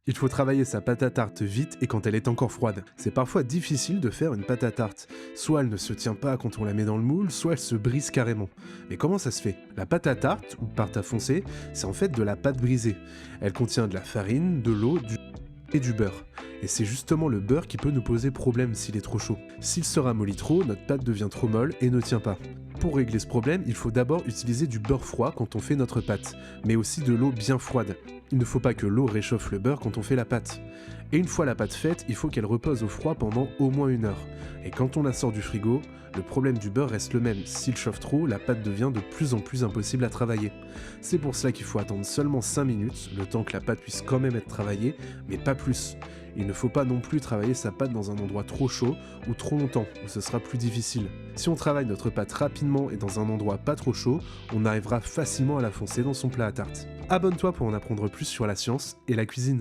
Il faut travailler sa pâte à tarte vite et quand elle est encore froide. C'est parfois difficile de faire une pâte à tarte. Soit elle ne se tient pas quand on la met dans le moule, soit elle se brise carrément. Mais comment ça se fait? La pâte à tarte, ou pâte à foncer, c'est en fait de la pâte brisée. Elle contient de la farine, de l'eau, et du beurre. Et c'est justement le beurre qui peut nous poser problème s'il est trop chaud. S'il se ramollit trop, notre pâte devient trop molle et ne tient pas. Pour régler ce problème, il faut d'abord utiliser du beurre froid quand on fait notre pâte, mais aussi de l'eau bien froide. Il ne faut pas que l'eau réchauffe le beurre quand on fait la pâte. Et une fois la pâte faite, il faut qu'elle repose au froid pendant au moins 1 heure. Et quand on la sort du frigo, le problème du beurre reste le même. S'il chauffe trop, la pâte devient de plus en plus impossible à travailler. C'est pour cela qu'il faut attendre seulement 5 minutes, le temps que la pâte puisse quand même être travaillée, mais pas plus. Il ne faut pas non plus travailler sa pâte dans un endroit trop chaud ou trop longtemps, où ce sera plus difficile. Si on travaille notre pâte rapidement et dans un endroit pas trop chaud, on arrivera facilement à la foncer dans son plat à tarte. Abonne-toi pour en apprendre plus sur la science et la cuisine.